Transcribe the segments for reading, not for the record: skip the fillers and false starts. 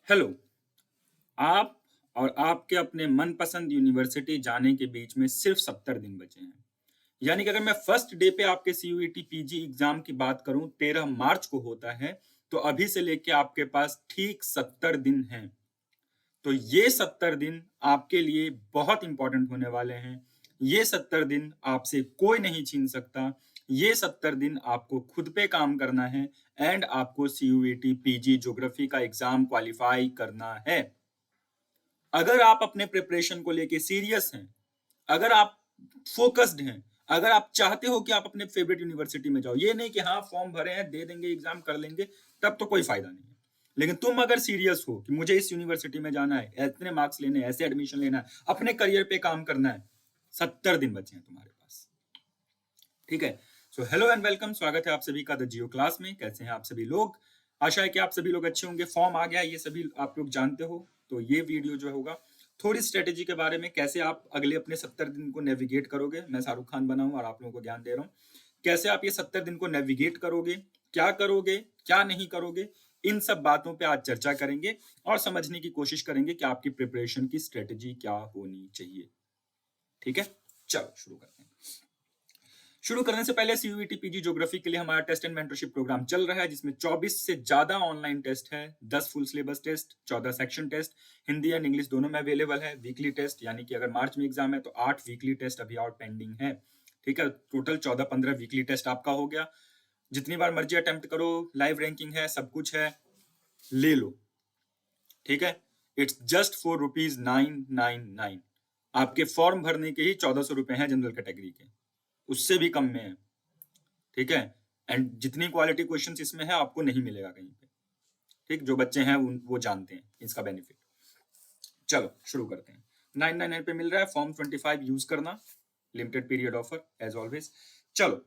Hello. आप और आपके अपने मनपसंद यूनिवर्सिटी जाने के बीच में सिर्फ 70 दिन बचे हैं। यानी कि अगर मैं फर्स्ट डे पे आपके सीयूईटी पीजी एग्जाम की बात करूं 13 मार्च को होता है, तो अभी से लेके आपके पास ठीक 70 दिन हैं। तो ये 70 दिन आपके लिए बहुत इंपॉर्टेंट होने वाले हैं। ये 70 दिन आपसे कोई नहीं छीन सकता। ये 70 दिन आपको खुद पे काम करना है एंड आपको सीयूईटी पीजी ज्योग्राफी का एग्जाम क्वालिफाई करना है। अगर आप अपने प्रिपरेशन को लेके सीरियस हैं, अगर आप फोकस्ड हैं, अगर आप चाहते हो कि आप अपने फेवरेट यूनिवर्सिटी में जाओ, ये नहीं कि हाँ फॉर्म भरे हैं दे देंगे एग्जाम कर लेंगे, तब तो कोई फायदा नहीं है। लेकिन तुम अगर सीरियस हो कि मुझे इस यूनिवर्सिटी में जाना है, इतने मार्क्स लेने हैं, ऐसे एडमिशन लेना है, अपने करियर पे काम करना है, 70 दिन बचे हैं तुम्हारे पास। ठीक है। सो हेलो एंड वेलकम, स्वागत है आप सभी का द जियो क्लास में। कैसे हैं आप सभी लोग? आशा है कि आप सभी लोग अच्छे होंगे। फॉर्म आ गया ये सभी आप लोग जानते हो। तो ये वीडियो जो होगा थोड़ी स्ट्रेटेजी के बारे में, कैसे आप अगले अपने 70 दिन को नेविगेट करोगे। मैं शाहरुख खान बना हूं और आप लोगों को ज्ञान दे रहा हूं कैसे आप ये 70 दिन को नेविगेट करोगे, क्या नहीं करोगे। इन सब बातों पे आज चर्चा करेंगे और समझने की कोशिश करेंगे कि आपकी प्रिपरेशन की स्ट्रेटेजी क्या होनी चाहिए। ठीक है, चलो शुरू करते हैं। शुरू करने से पहले सीयूईटी पीजी ज्योग्राफी के लिए हमारा टेस्ट एंड मेंटरशिप प्रोग्राम चल रहा है, जिसमें 24 से ज्यादा ऑनलाइन टेस्ट है, 10 full syllabus test, 14 section test, Hindi and English दोनों में अवेलेबल है। वीकली टेस्ट यानी कि अगर मार्च में एग्जाम है तो 8 वीकली टेस्ट अभी और पेंडिंग है। ठीक है, टोटल 14-15 वीकली टेस्ट आपका हो गया। जितनी बार मर्जी अटेम्प्ट करो, लाइव रैंकिंग है, सब कुछ है, ले लो। ठीक है, इट्स जस्ट फॉर ₹999। आपके फॉर्म भरने के ही 1400 रुपए हैं जनरल कैटेगरी के, उससे भी कम में है। ठीक है, एंड जितनी क्वालिटी क्वेश्चंस इसमें है आपको नहीं मिलेगा कहीं पे। ठीक, जो बच्चे हैं वो जानते हैं इसका बेनिफिट। चलो शुरू करते हैं। 999 पे मिल रहा है, फॉर्म 25 यूज करना, limited period offer as always. चलो,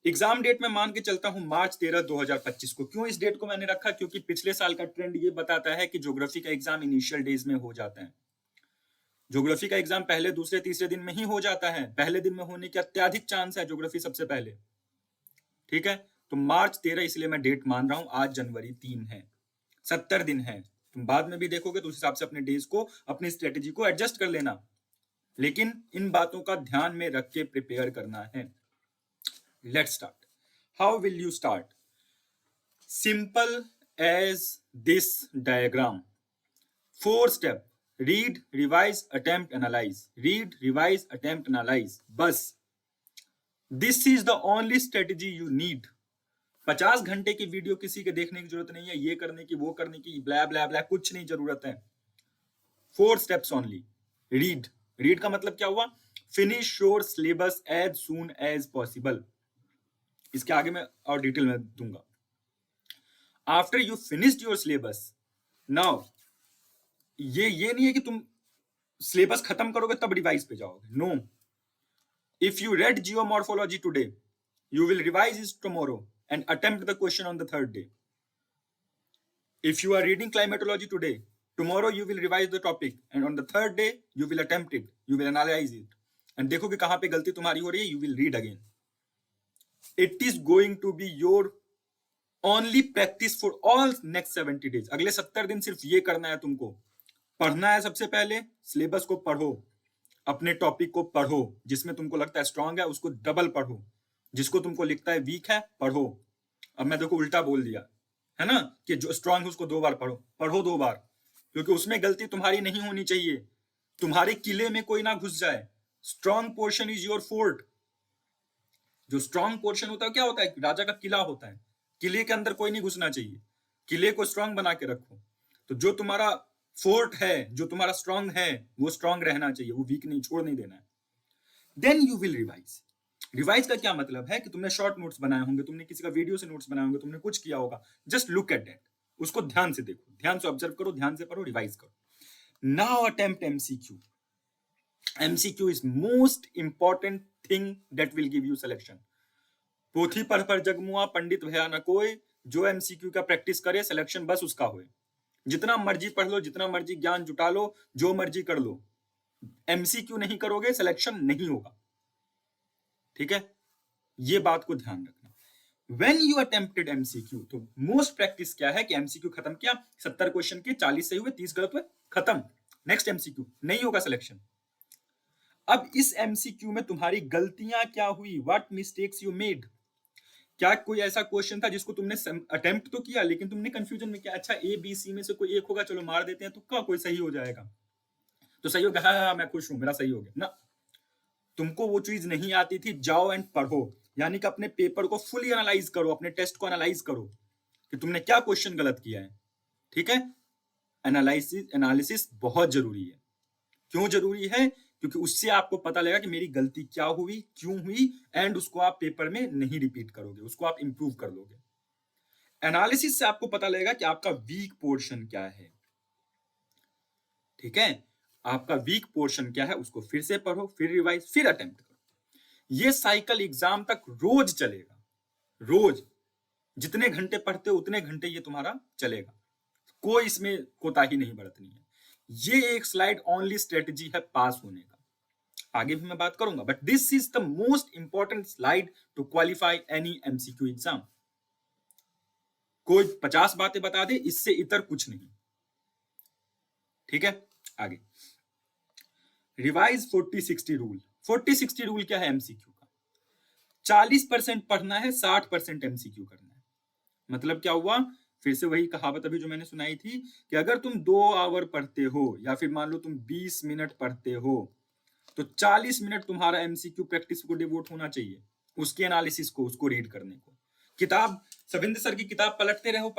एग्जाम डेट में मान के चलता हूं मार्च 13 2025 को। क्यों इस डेट को मैंने रखा? क्योंकि पिछले साल का ट्रेंड ये बताता है कि ज्योग्राफी का एग्जाम इनिशियल डेज में हो जाता है। ज्योग्राफी का एग्जाम पहले दूसरे तीसरे दिन में ही हो जाता है, पहले दिन में होने के अत्याधिक चांस है ज्योग्राफी सबसे पहले। ठीक है, तो मार्च 13 इसलिए मैं डेट मान रहा हूं, आज जनवरी 3 है, 70 दिन है। तुम बाद में भी देखोगे तो उस हिसाब से अपने डेज को, अपनी स्ट्रेटेजी को एडजस्ट कर लेना, लेकिन इन बातों का ध्यान में रख के प्रिपेयर करना है। Let's start. How will you start? Simple as this diagram. 4 step: read, revise, attempt, analyse. Read, revise, attempt, analyse, बस। This is the only strategy you need. 50 घंटे की वीडियो किसी के देखने की जरूरत नहीं है, ये करने की वो करने की, ब्लैब ब्लैब ब्लैब कुछ नहीं जरूरत है। 4 स्टेप्स ओनली। रीड, रीड का मतलब क्या हुआ? Finish your syllabus as soon as possible. इसके आगे मैं और डिटेल में दूंगा। After you finished your syllabus, now ये नहीं है कि तुम सिलेबस खत्म करोगे तब रिवाइज पे जाओगे, no. If you read geomorphology today, you will revise it tomorrow and attempt the question on the third day. If you are reading climatology today, tomorrow you will revise the topic and on the third day you will attempt it, you will analyze it and देखो कि कहां पे गलती तुम्हारी हो रही है, you will read again. It is going to be your only practice for all next 70 days. अगले 70 दिन सिर्फ ये करना है तुमको। पढ़ना है, सबसे पहले सिलेबस को पढ़ो, अपने टॉपिक को पढ़ो, जिसमें तुमको लगता है स्ट्रांग है उसको डबल पढ़ो, जिसको तुमको लिखता है वीक है पढ़ो। अब मैं देखो उल्टा बोल दिया है ना, कि जो स्ट्रांग है उसको 2 बार पढ़ो, पढ़ो 2 बार, क्योंकि उसमें गलती तुम्हारी नहीं होनी चाहिए। तुम्हारे किले में कोई ना घुस जाए। Strong portion is your fort. जो स्ट्रांग पोर्शन होता है क्या होता है? राजा का किला होता है, किले के अंदर कोई नहीं घुसना चाहिए, किले को स्ट्रांग बना के रखो। तो जो तुम्हारा फोर्ट है, जो तुम्हारा स्ट्रांग है, वो स्ट्रांग रहना चाहिए, वो वीक नहीं, छोड़ नहीं देना है। Then you will revise. Revise का क्या मतलब है कि तुमने शॉर्ट नोट्स बनाए होंगे, तुमने किसी का वीडियो से नोट्स बनाए होंगे, तुमने कुछ किया होगा, जस्ट लुक एट दैट, उसको ध्यान से देखो, ध्यान से ऑब्जर्व करो, ध्यान से पढ़ो, रिवाइज करो। Now attempt MCQ. MCQ is most important thing that will give you selection. पोथी पढ़ पर जगमुआ पंडित भया न कोई, जो एमसीक्यू का प्रैक्टिस करे सिलेक्शन बस उसका होए। जितना मर्जी पढ़ लो, जितना मर्जी ज्ञान जुटा लो, जो मर्जी कर लो, एमसीक्यू नहीं करोगे सिलेक्शन नहीं होगा। ठीक है, ये बात को ध्यान रखना। व्हेन यू अटेम्प्टेड एमसीक्यू, तो मोस्ट प्रैक्टिस क्या है कि एमसीक्यू खत्म किया, 70 क्वेश्चन के 40 सही हुए, 30 गलत हुए, खत्म, नेक्स्ट एमसीक्यू, नहीं होगा सिलेक्शन। अब इस एमसीक्यू में तुम्हारी गलतियां क्या हुई, व्हाट मिस्टेक्स यू मेड, क्या कोई ऐसा क्वेश्चन था जिसको तुमने अटेम्प्ट तो किया लेकिन तुमने कंफ्यूजन में किया, अच्छा ए बी सी में से कोई एक होगा, चलो मार देते हैं तुक्का, कोई सही हो जाएगा, तो सही हो गया, हाँ मैं खुश हूं मेरा सही हो गया ना, तुमको वो चीज नहीं आती थी, जाओ एंड पढ़ो, यानी कि अपने पेपर को फुली एनालाइज करो, अपने टेस्ट को एनालाइज करो कि तुमने क्या क्वेश्चन गलत किया है। ठीक है, एनालिसिस बहुत जरूरी है। क्यों जरूरी है? क्योंकि उससे आपको पता लगेगा कि मेरी गलती क्या हुई, क्यों हुई, एंड उसको आप पेपर में नहीं रिपीट करोगे, उसको आप इंप्रूव कर लोगे। एनालिसिस से आपको पता लगेगा कि आपका वीक पोर्शन क्या है। ठीक है, आपका वीक पोर्शन क्या है, उसको फिर से पढ़ो, फिर रिवाइज, फिर अटेम्प्ट करो। ये साइकिल एग्जाम तक रोज चलेगा, रोज जितने घंटे पढ़ते हो उतने घंटे ये तुम्हारा चलेगा, कोई इसमें कोताही नहीं बरतनी है। ये एक स्लाइड ओनली स्ट्रेटजी है पास होने का, आगे भी मैं बात करूंगा, but this is the most important slide to qualify any MCQ exam. कोई 50 बातें बता दे, इससे इतर कुछ नहीं। ठीक है, आगे रिवाइज 40-60 रूल। 40-60 रूल क्या है एमसीक्यू का? 40% पढ़ना है, 60% एमसीक्यू करना है। मतलब क्या हुआ, फिर से वही कहावत अभी जो मैंने सुनाई थी कि अगर तुम 2 आवर पढ़ते हो या फिर मान लो तुम 20 मिनट पढ़ते हो, तो 40 मिनट तुम्हारा एमसीक्यू प्रैक्टिस को डिवोट होना चाहिए, उसके एनालिसिस को, उसको रीड करने को। किताब, सविंद्र सर की किताब पलटते रहो,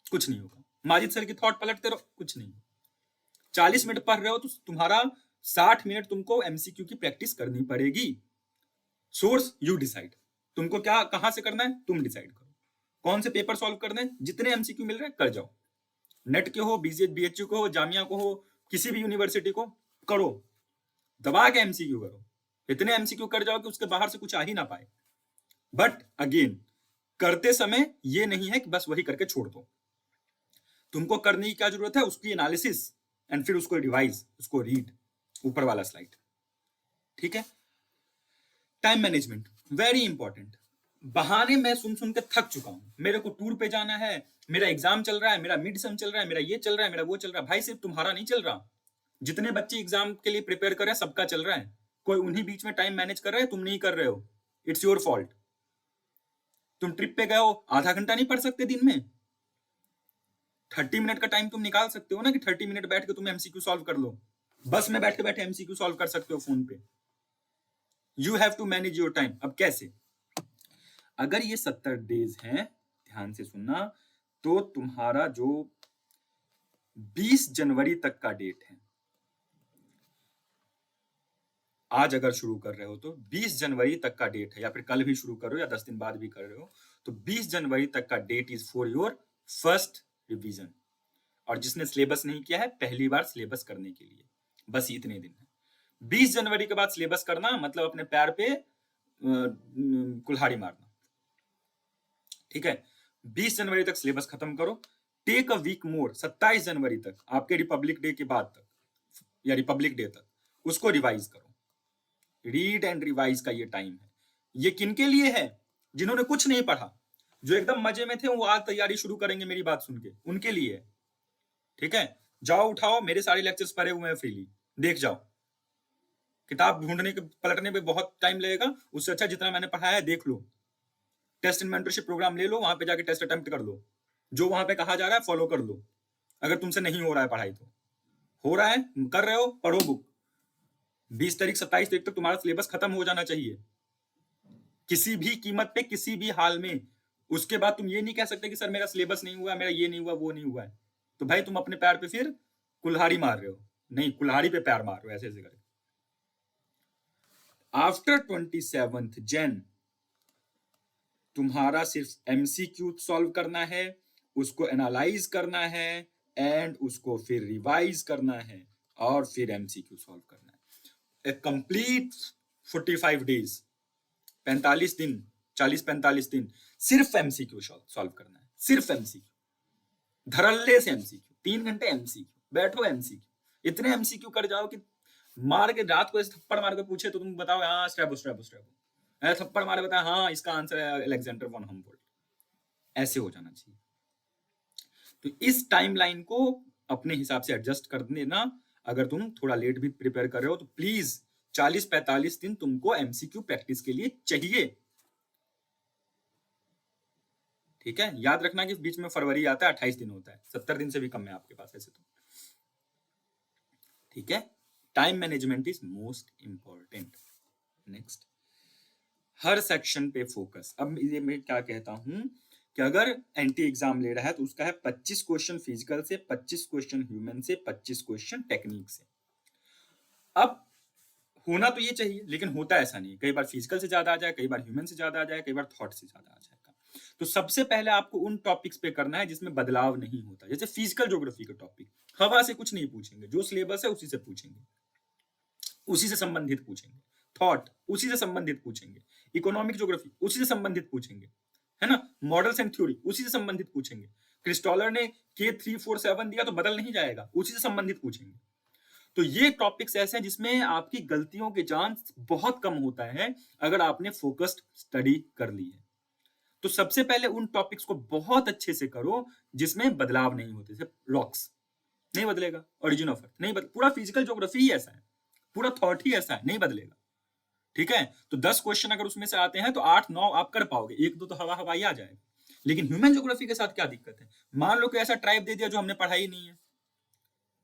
कुछ नहीं होगा। माजिद सर की थॉट पलटते रहो, कुछ नहीं। 40 मिनट पढ़ रहे हो तो तुम्हारा 60 मिनट तुमको एमसीक्यू की प्रैक्टिस करनी पड़ेगी। सोर्स यू डिसाइड, तुमको क्या कहां से करना है तुम डिसाइड करो, कौन से पेपर सॉल्व करने हैं, जितने एमसीक्यू मिल रहे हैं कर जाओ, नेट के हो, बीएचयू को हो, जामिया को हो, किसी भी यूनिवर्सिटी को करो, दबा के एमसीक्यू करो, इतने एमसीक्यू कर जाओ कि उसके बाहर से कुछ आ ही ना पाए। बट अगेन करते समय ये नहीं है कि बस वही करके छोड़ दो, तुमको करने की क्या जरूरत है, उसकी एनालिसिस एंड फिर उसको रिवाइज, उसको रीड, ऊपर वाला स्लाइड। ठीक है, टाइम मैनेजमेंट वेरी इंपॉर्टेंट। बहाने मैं सुन सुन के थक चुका हूं, मेरे को टूर पे जाना है, मेरा एग्जाम चल रहा है, मेरा मिड सेम चल रहा है, मेरा ये चल रहा है, मेरा वो चल रहा है। भाई सिर्फ तुम्हारा नहीं चल रहा, जितने बच्चे एग्जाम के लिए प्रिपेयर कर रहे हैं सबका चल रहा है, कोई उन्हीं बीच में टाइम मैनेज कर रहा है, तुम नहीं कर रहे हो, इट्स योर फॉल्ट। तुम ट्रिप पे गए हो, आधा घंटा नहीं पढ़ सकते दिन में? 30 मिनट का टाइम तुम निकाल सकते हो ना, कि 30 मिनट बैठ के तुम एमसीक्यू सॉल्व कर लो, बस में बैठे बैठे एमसीक्यू सॉल्व कर सकते हो फोन पे। You have to manage your time. अब कैसे? अगर ये 70 डेज हैं, ध्यान से सुनना, तो तुम्हारा जो 20 जनवरी तक का डेट है, आज अगर शुरू कर रहे हो तो 20 जनवरी तक का डेट है, या फिर कल भी शुरू कर रहे हो या 10 दिन बाद भी कर रहे हो, तो 20 जनवरी तक का date is for your first revision. और जिसने सिलेबस नहीं किया है, पहली बार सिलेबस करने के लिए बस इतने दिन है। 20 जनवरी के बाद सिलेबस करना मतलब अपने पैर पे कुल्हाड़ी मारना। ठीक है, 20 जनवरी तक सिलेबस खत्म करो, टेक अ वीक मोर, 27 जनवरी तक, आपके रिपब्लिक डे के बाद तक या रिपब्लिक डे तक, उसको रिवाइज करो। रीड एंड रिवाइज का ये टाइम है। ये किनके लिए है? जिन्होंने कुछ नहीं पढ़ा, जो एकदम मजे में थे, वो आज तैयारी शुरू करेंगे मेरी बात सुन के, उनके लिए है। ठीक है, जाओ उठाओ, मेरे सारे लेक्चर्स पढ़े हुए हैं फ्रीली, देख जाओ। किताब ढूंढने के पलटने पे बहुत टाइम लगेगा, उससे अच्छा जितना मैंने पढ़ाया है देख लो, टेस्ट एंड मेंटरशिप प्रोग्राम ले लो, वहां पे जाके टेस्ट अटेम्प्ट कर लो, जो वहां पे कहा जा रहा है फॉलो कर लो। अगर तुमसे नहीं हो रहा है पढ़ाई, तो हो रहा है, कर रहे हो, पढ़ो बुक। 20 तारीख 27 तारीख तक तुम्हारा सिलेबस खत्म हो जाना चाहिए, किसी भी कीमत पे, किसी भी हाल में। उसके बाद तुम ये नहीं कह सकते कि सर मेरा सिलेबस नहीं हुआ, मेरा ये नहीं हुआ, वो नहीं हुआ है, तो भाई तुम अपने पैर पे फिर कुल्हाड़ी मार रहे हो, नहीं कुल्हाड़ी पे पैर मार रहे हो, ऐसे ऐसे करके। आफ्टर 27 जन तुम्हारा सिर्फ एमसीक्यू सॉल्व करना है, उसको एनालाइज करना है, एंड उसको फिर रिवाइज करना है, और फिर एमसीक्यू सॉल्व करना है। ए कंप्लीट 45 डेज, 45 दिन, 40-45 दिन सिर्फ एमसीक्यू सॉल्व करना है, सिर्फ एमसीक्यू, धड़ल्ले से एमसीक्यू, 3 घंटे एमसीक्यू, बैठो एमसीक्यू, इतने एमसीक्यू कर जाओ कि मार के रात को ऐसे थप्पड़ मार के पूछे तो तुम बताओ हाँ स्ट्रैबो स्ट्रैबो स्ट्रैबो, ऐसा थप्पड़ मारे बताया हाँ इसका आंसर है अलेक्जेंडर वन हम्बोल्ट, ऐसे हो जाना चाहिए। तो इस टाइमलाइन को अपने हिसाब से एडजस्ट कर देना। अगर तुम थोड़ा लेट भी प्रिपेयर कर रहे हो तो प्लीज 40-45 दिन तुमको एमसीक्यू प्रैक्टिस के लिए चाहिए। ठीक है, याद रखना कि बीच में फरवरी आता है, 28 दिन होता है, 70 दिन से भी कम है आपके पास ऐसे तो। ठीक है, time management is most important. Next, her section पे फोकस। अब ये मैं क्या कहता हूं कि अगर एंटी एग्जाम ले रहा है तो उसका है 25 क्वेश्चन फिजिकल से, 25 क्वेश्चन ह्यूमन से, 25 क्वेश्चन टेक्निक से। अब होना तो ये चाहिए, लेकिन होता ऐसा नहीं, कई बार फिजिकल से ज्यादा आ जाए, कई बार ह्यूमन से ज्यादा आ जाए, कई बार थॉट से ज्यादा आ जाएगा। तो सबसे पहले आपको उन टॉपिक्स पे करना है जिसमें बदलाव नहीं होता। जैसे फिजिकल ज्योग्राफी का टॉपिक, हवा से कुछ नहीं पूछेंगे, जो सिलेबस है उसी से पूछेंगे, उसी से संबंधित पूछेंगे। थॉट उसी से संबंधित पूछेंगे, इकोनॉमिक ज्योग्राफी उसी से संबंधित पूछेंगे, है ना, मॉडल्स एंड थ्योरी उसी से संबंधित पूछेंगे। क्रिस्टॉलर ने K347 दिया तो बदल नहीं जाएगा, उसी से संबंधित पूछेंगे। तो ये टॉपिक्स ऐसे हैं जिसमें आपकी गलतियों के चांस बहुत कम होता है अगर आपने फोकस्ड स्टडी कर ली है। तो सबसे पहले उन टॉपिक्स को बहुत अच्छे से करो जिसमें बदलाव नहीं होते। जैसे रॉक्स नहीं बदलेगा, ओरिजिन ऑफ अर्थ नहीं बदल, पूरा फिजिकल ज्योग्राफी ही ऐसा है, पूरा थॉट ही ऐसा है, नहीं बदलेगा। ठीक है, तो 10 क्वेश्चन अगर उसमें से आते हैं तो 8-9 आप कर पाओगे, एक दो तो हवा हवाई आ जाएगा। लेकिन ह्यूमन ज्योग्राफी के साथ क्या दिक्कत है? मान लो कोई ऐसा ट्राइब दे दिया जो हमने पढ़ा ही नहीं है,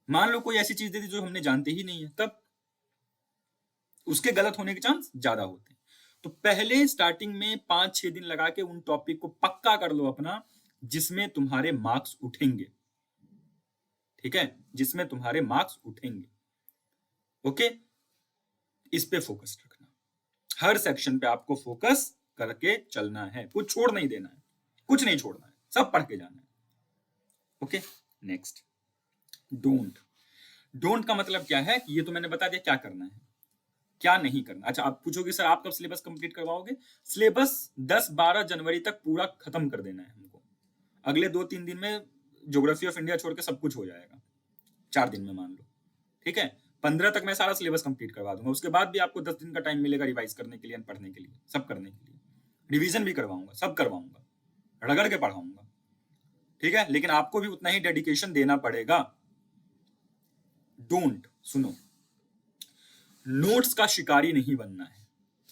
मान लो कोई ऐसी चीज दे दी जो हमने जानते ही नहीं है, तब उसके गलत होने के चांस ज्यादा होते हैं। तो पहले स्टार्टिंग में 5-6 दिन लगा के उन टॉपिक को पक्का कर लो अपना, जिसमें तुम्हारे मार्क्स उठेंगे। ठीक है, जिसमें तुम्हारे मार्क्स उठेंगे। ओके, इस पे फोकस रखना, हर सेक्शन पे आपको फोकस करके चलना है, कुछ छोड़ नहीं देना है, कुछ नहीं छोड़ना है, सब पढ़ के जाना है। Okay, next, don't. डोंट का मतलब क्या है? ये तो मैंने बता दिया क्या करना है, क्या नहीं करना। अच्छा, आप पूछोगे सर आप कब सिलेबस कंप्लीट करवाओगे? सिलेबस 10-12 जनवरी तक पूरा खत्म कर देना है हमको। अगले 2-3 दिन में ज्योग्राफी ऑफ इंडिया छोड़ के सब कुछ हो जाएगा, 4 दिन में मान लो। ठीक है, 15 तक मैं सारा सिलेबस कंप्लीट करवा दूंगा। उसके बाद भी आपको 10 दिन का टाइम मिलेगा रिवाइज करने के लिए, पढ़ने के लिए, सब करने के लिए। रिवीजन भी करवाऊंगा, सब करवाऊंगा, रगड़ के पढ़ाऊंगा। ठीक है, लेकिन आपको भी उतना ही डेडिकेशन देना पड़ेगा। डोंट, सुनो, नोट्स का शिकारी नहीं बनना है।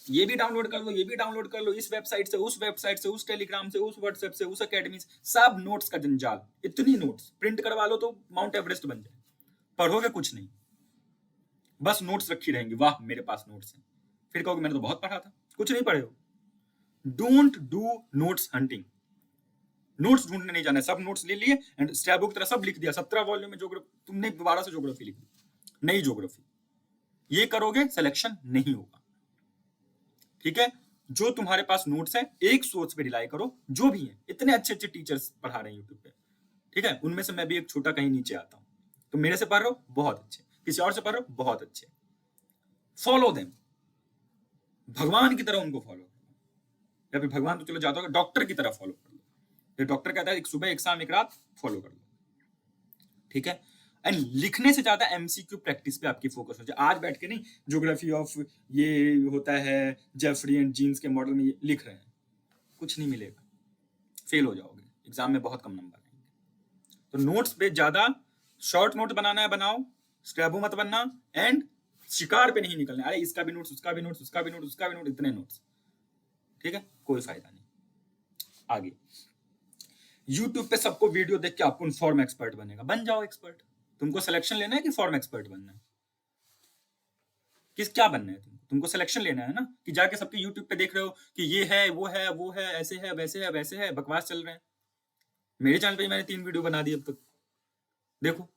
ये भी डाउनलोड कर लो, ये भी डाउनलोड कर लो, इस वेबसाइट से, उस वेबसाइट से, उस टेलीग्राम से, उस व्हाट्सएप से, उस अकेडमी से, सब नोट्स का जंजाल। इतनी नोट्स प्रिंट करवा लो तो माउंट एवरेस्ट बन जाए, पढ़ोगे कुछ नहीं, बस नोट्स रखी रहेंगी, वाह मेरे पास नोट्स हैं, फिर कहोगे मैंने तो बहुत पढ़ा था, कुछ नहीं पढ़े हो। Don't do notes hunting. Notes ढूंढने नहीं जाना है, सब नोट्स ले लिए एंड स्टैब बुक तरह सब लिख दिया, 17 वॉल्यूम में ज्योग्राफी, तुमने दोबारा से ज्योग्राफी लिख दी, नई ज्योग्राफी। ये करोगे सिलेक्शन नहीं होगा। ठीक है, जो तुम्हारे पास नोट्स है एक सोर्स पे रिलाई करो, जो भी है, इतने अच्छे अच्छे टीचर्स पढ़ा रहे हैं यूट्यूब पे। ठीक है, उनमें से मैं भी एक छोटा कहीं नीचे आता हूँ, तो मेरे से पढ़ रहे हो बहुत अच्छे, किसी और से पढ़ रहे हो बहुत अच्छे, फॉलो देम, भगवान की तरह उनको फॉलो करो, या फिर भगवान तो चलो जाता होगा, डॉक्टर की तरह फॉलो कर लो। ये डॉक्टर कहता है एक सुबह एक शाम एक रात फॉलो कर लो। ठीक है, एंड लिखने से ज्यादा एमसीक्यू प्रैक्टिस पे आपकी फोकस हो जाए। आज बैठ के नहीं ज्योग्राफी ऑफ ये होता है जेफरी एंड जीन्स के मॉडल में ये लिख रहे हैं, कुछ नहीं मिलेगा, फेल हो जाओगे, एग्जाम में बहुत कम नंबर आएंगे। तो नोट्स पे ज्यादा, शॉर्ट नोट बनाना है बनाओ, स्क्रैबो मत बनना, एंड शिकार पे नहीं निकलना, अरे इसका भी नोट्स, उसका भी नोट्स, उसका भी नोट्स, उसका भी नोट, इतने नोट्स। ठीक है, कोई फायदा नहीं। आगे, यूट्यूब पे सबको वीडियो देख के आपको फॉर्म एक्सपर्ट बनेगा, बन जाओ एक्सपर्ट। तुमको सिलेक्शन लेना है कि फॉर्म एक्सपर्ट बनना है? किस क्या बनना है तुमको सिलेक्शन लेना है ना, कि जाके सबके यूट्यूब पे देख रहे हो कि ये है वो है वो है, ऐसे है वैसे है वैसे है, बकवास चल रहे हैं। मेरे चैनल पे मैंने 3 वीडियो बना दी अब तक, देखो,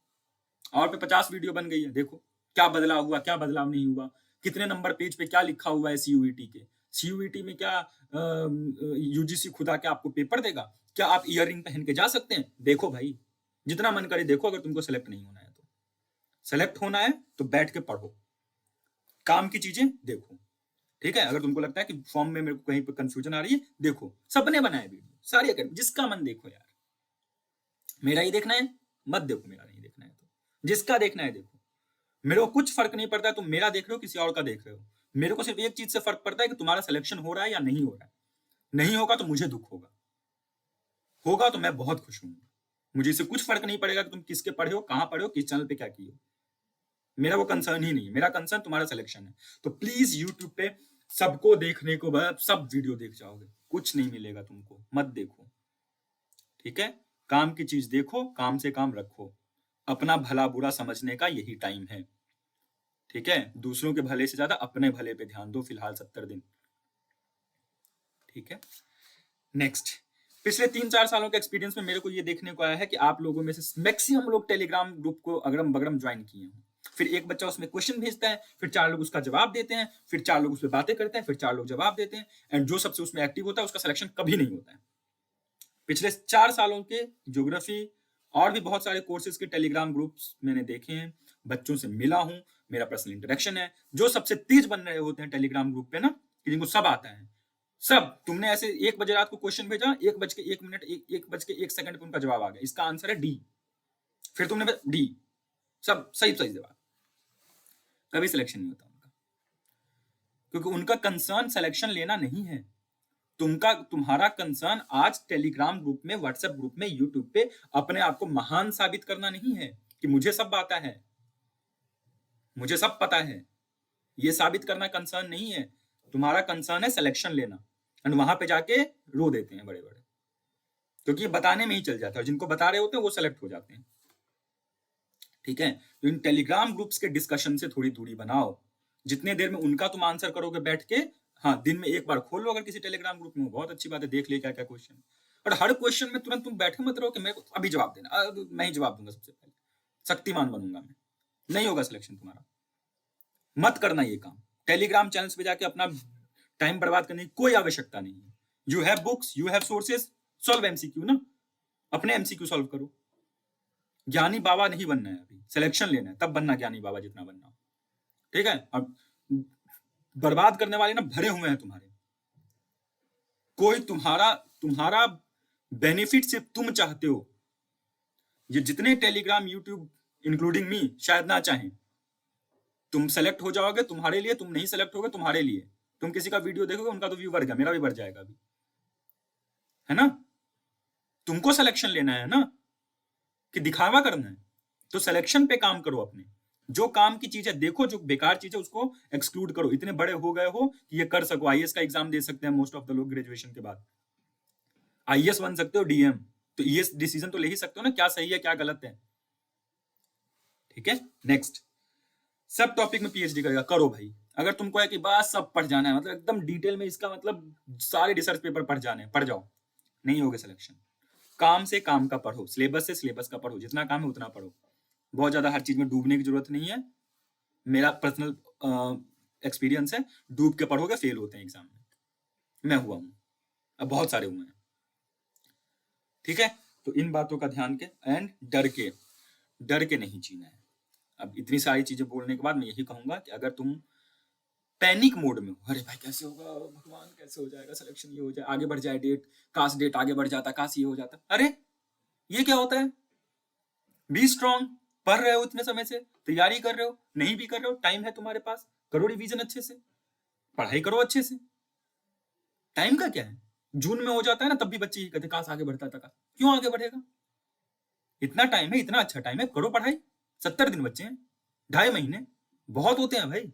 और पे 50 वीडियो बन गई है, देखो क्या बदलाव हुआ, क्या बदलाव नहीं हुआ, कितने नंबर पेज पे क्या लिखा हुआ है सीयूईटी के, सीयूईटी में क्या यूजीसी खुदा क्या आपको पेपर देगा, क्या आप ईयर रिंग पहन के जा सकते हैं? देखो भाई, जितना मन करे देखो, अगर तुमको सेलेक्ट नहीं होना है तो। सेलेक्ट होना है तो बैठ के पढ़ो, काम की चीजें देखो। ठीक है, अगर तुमको लगता है कि फॉर्म में मेरे को कहीं पर कंफ्यूजन आ रही है, देखो सबने बनाए वीडियो, सारी अकेडमी, जिसका मन देखो यार, मेरा ही देखना है मत देखो, मेरा नहीं देखना है तो जिसका देखना है देखो, मेरे को कुछ फर्क नहीं पड़ता तुम मेरा देख रहे हो किसी और का देख रहे हो, मेरे को सिर्फ एक चीज से फर्क पड़ता है कि तुम्हारा सिलेक्शन हो रहा है या नहीं हो रहा है। नहीं होगा तो मुझे दुख होगा, होगा तो मैं बहुत खुश हूँ। मुझे इससे कुछ फर्क नहीं पड़ेगा कि तुम किसके पढ़े हो, कहाँ पढ़े हो, किस चैनल पे क्या किए हो। मेरा वो कंसर्न ही नहीं है, मेरा कंसर्न तुम्हारा सिलेक्शन है। तो प्लीज यूट्यूब पे सबको देखने को बाद सब वीडियो देख जाओगे, कुछ नहीं मिलेगा तुमको, मत देखो। ठीक है, काम की चीज देखो, काम से काम रखो। अपना भला बुरा समझने का यही टाइम है। ठीक है, दूसरों के भले से ज्यादा अपने भले पे ध्यान दो फिलहाल 70 दिन। ठीक है, नेक्स्ट। पिछले 3-4 सालों के एक्सपीरियंस में मेरे को ये देखने को आया है कि आप लोगों में से मैक्सिमम लोग टेलीग्राम ग्रुप को अगरम बगरम ज्वाइन किए हैं। फिर एक बच्चा उसमें क्वेश्चन भेजता है, फिर 4 लोग उसका जवाब देते हैं, फिर 4 लोग उस पर बातें करते हैं, फिर 4 लोग जवाब देते हैं, एंड जो सबसे उसमें एक्टिव होता है उसका सिलेक्शन कभी नहीं होता है। पिछले 4 सालों के ज्योग्राफी और भी बहुत सारे कोर्सेज के टेलीग्राम ग्रुप्स मैंने देखे हैं, बच्चों से मिला हूं, मेरा पर्सनल इंटरेक्शन है। जो सबसे तेज बन रहे होते हैं टेलीग्राम ग्रुप पे ना, कि जिनको सब आता है, सब तुमने ऐसे 1 बजे रात को क्वेश्चन भेजा, 1:01 1:01 पे उनका जवाब आ गया, इसका आंसर है डी। फिर तुमने डी, सब सही सही जवाब। कभी सिलेक्शन नहीं होता उनका, क्योंकि उनका कंसर्न सिलेक्शन लेना नहीं है। तुम्हारा कंसर्न आज टेलीग्राम ग्रुप में, व्हाट्सएप ग्रुप में, यूट्यूब पे अपने आप को महान साबित करना नहीं है कि मुझे सब आता है, मुझे सब पता है। ये साबित करना कंसर्न नहीं है। तुम्हारा कंसर्न है सिलेक्शन लेना, एंड वहां पे जाके रो देते हैं बड़े बड़े, क्योंकि ये बताने में ही चल जाता है, जिनको बता रहे होते हैं वो सेलेक्ट हो जाते हैं। ठीक है, तो इन टेलीग्राम ग्रुप्स के डिस्कशन से थोड़ी दूरी बनाओ। जितने देर में उनका तुम आंसर करोगे बैठ के, हाँ दिन में एक बार खोल लो अगर किसी टेलीग्राम ग्रुप में, बहुत अच्छी बात है, देख ले क्या क्या क्वेश्चन। और हर क्वेश्चन में तुरंत तुम बैठे मत रहो कि मेरे को अभी जवाब देना, मैं ही जवाब दूंगा सबसे पहले, शक्तिमान बनूंगा मैं। नहीं होगा सिलेक्शन तुम्हारा, मत करना ये काम। टेलीग्राम चैनल्स पे जाके अपना टाइम बर्बाद करने की कोई आवश्यकता नहीं है। You have books, you have sources, solve MCQ ना, अपने एमसीक्यू सॉल्व करो। ज्ञानी बाबा नहीं बनना है, अभी सिलेक्शन लेना है, तब बनना ज्ञानी बाबा जितना बनना हो। ठीक है, अब बर्बाद करने वाले ना भरे हुए हैं तुम्हारे, कोई तुम्हारा तुम्हारा बेनिफिट सिर्फ तुम चाहते हो। ये जितने टेलीग्राम, यूट्यूब इंक्लूडिंग मी शायद ना चाहें। तुम सेलेक्ट हो जाओगे तुम्हारे लिए, तुम नहीं सेलेक्ट होगे तुम्हारे लिए। तुम किसी का वीडियो देखोगे, उनका तो व्यू बढ़ गया, मेरा भी बढ़ जाएगा अभी, है ना। तुमको सिलेक्शन लेना है ना, कि दिखावा करना है, तो सिलेक्शन पे काम करो अपने। जो काम की चीज है देखो, जो बेकार चीज है उसको एक्सक्लूड करो। इतने बड़े हो गए हो कि ये कर सको, आईएएस का एग्जाम दे सकते हैं मोस्ट ऑफ द लोग ग्रेजुएशन के बाद, आईएएस बन सकते हो, डीएम, तो ये डिसीजन तो ले ही सकते हो ना, क्या सही है क्या गलत है। ठीक है, नेक्स्ट। सब टॉपिक में पीएचडी करेगा, करो भाई। अगर तुमको है कि बस सब पढ़ जाना है, मतलब एकदम डिटेल में, इसका मतलब सारे रिसर्च पेपर पढ़ जाने हैं, पढ़ जाओ, नहीं होगा सिलेक्शन। काम से काम का पढ़ो, सिलेबस से सिलेबस का पढ़ो, जितना काम है उतना पढ़ो। बहुत ज्यादा हर चीज में डूबने की जरूरत नहीं है। मेरा पर्सनल एक्सपीरियंस है, डूब के पढ़ोगे फेल होते हैं एग्जाम में, मैं हुआ हूं, अब बहुत सारे हुए हैं। ठीक है, तो इन बातों का ध्यान के, एंड डर के नहीं जीना है। अब इतनी सारी चीजें बोलने के बाद मैं यही कहूंगा कि अगर तुम पैनिक मोड में हो, अरे भाई कैसे होगा, भगवान कैसे हो जाएगा सिलेक्शन, ये हो जाए, आगे बढ़ जाए डेट, काश डेट आगे बढ़ जाता, काश ये हो जाता, अरे ये क्या होता है। बी स्ट्रांग, पढ़ रहे हो इतने समय से, तैयारी कर रहे हो, नहीं भी कर रहे हो, टाइम है तुम्हारे पास, करो रिवीजन अच्छे से, पढ़ाई करो अच्छे से। टाइम का क्या है, जून में हो जाता है ना, तब भी बच्चे ही कहते काश आगे बढ़ता था, क्यों आगे बढ़ेगा। इतना टाइम है, इतना अच्छा टाइम है, करो पढ़ाई। 70 दिन बच्चे हैं, 2.5 महीने बहुत होते हैं भाई।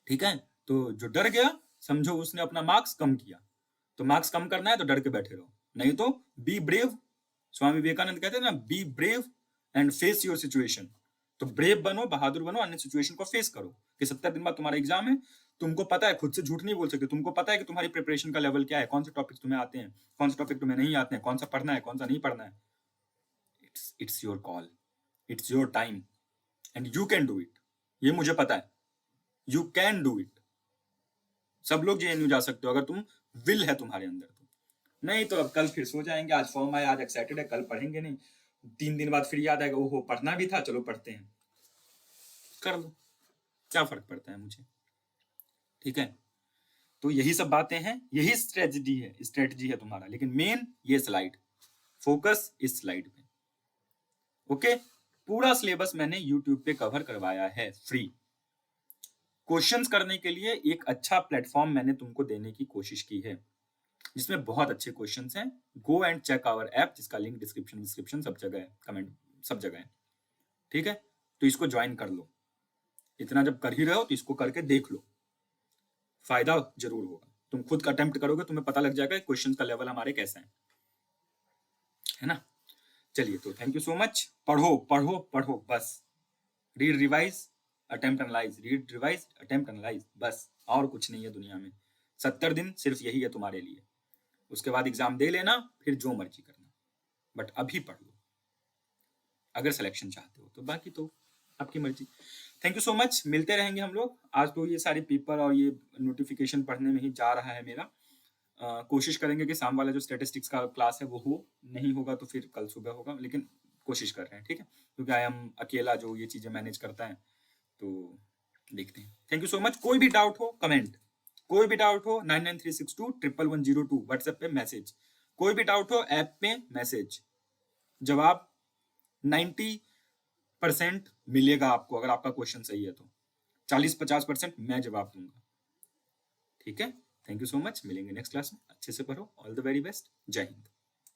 ठीक है, तो जो डर गया समझो उसने अपना मार्क्स कम किया, तो मार्क्स कम करना है तो डर के बैठे रहो, नहीं तो बी ब्रेव। स्वामी विवेकानंद कहते हैं ना, be brave and face your situation. तो ब्रेव बनो, बहादुर बनो, अन्य सिचुएशन को फेस करो कि 70 दिन बाद तुम्हारा एग्जाम है। तुमको पता है, खुद से झूठ नहीं बोल सकते, तुमको पता है कि तुम्हारी प्रिपरेशन का लेवल क्या है, कौन से टॉपिक्स तुम्हें आते हैं, कौन से टॉपिक तुम्हें नहीं आते हैं, कौन सा पढ़ना है, कौन सा नहीं पढ़ना है। It's your call, it's your time, and you can do it. ये मुझे पता है, यू कैन डू इट। सब लोग जेएनयू जा सकते हो अगर तुम विल है तुम्हारे अंदर तो। नहीं तो अब कल फिर सो जाएंगे, आज फॉर्म आया, आज एक्साइटेड है, कल पढ़ेंगे नहीं, 3 दिन बाद फिर याद आएगा ओहो पढ़ना भी था, चलो पढ़ते हैं, कर लो, क्या फर्क पड़ता है मुझे। ठीक है, तो यही सब बातें हैं, यही स्ट्रेटजी है तुम्हारा, लेकिन मेन ये स्लाइड, फोकस इस स्लाइड पे। ओके, पूरा सिलेबस मैंने यूट्यूब पे कवर करवाया है फ्री, क्वेश्चंस करने के लिए एक अच्छा प्लेटफॉर्म मैंने तुमको देने की कोशिश की है, जिसमें बहुत अच्छे क्वेश्चंस हैं। Go and check our app, जिसका लिंक डिस्क्रिप्शन सब जगह है, कमेंट सब जगह है, ठीक है? तो इसको ज्वाइन कर लो। इतना जब कर ही रहे हो तो इसको करके देख लो, फायदा जरूर होगा। तुम खुद का अटेम्प्ट करोगे, तुम्हें पता लग जाएगा क्वेश्चन का लेवल हमारे कैसा है ना? चलिए, तो थैंक यू सो मच। पढ़ो पढ़ो पढ़ो बस। Read revise attempt analyse, read revise attempt analyse, बस और कुछ नहीं है दुनिया में। 70 दिन सिर्फ यही है तुम्हारे लिए। उसके बाद एग्जाम दे लेना, फिर जो मर्जी करना, बट अभी पढ़ लो अगर सिलेक्शन चाहते हो तो, बाकी तो आपकी मर्जी। थैंक यू सो मच, मिलते रहेंगे हम लोग। आज तो ये सारे पेपर और ये नोटिफिकेशन पढ़ने में ही जा रहा है मेरा। कोशिश करेंगे कि शाम वाला जो स्टैटिस्टिक्स का क्लास है वो हो, नहीं होगा तो फिर कल सुबह होगा, लेकिन कोशिश कर रहे हैं, ठीक है? क्योंकि आई एम अकेला जो ये चीजें मैनेज करता है, तो देखते हैं। Thank you so much. कोई भी डाउट हो कमेंट, कोई भी डाउट हो 9936211102 व्हाट्सएप पे मैसेज, कोई भी डाउट हो ऐप पे मैसेज, जवाब 90% मिलेगा आपको। अगर आपका क्वेश्चन सही है तो 40-50% मैं जवाब दूंगा, ठीक है? थैंक यू सो मच, मिलेंगे नेक्स्ट क्लास में। अच्छे से पढ़ो, ऑल द वेरी बेस्ट, जय हिंद।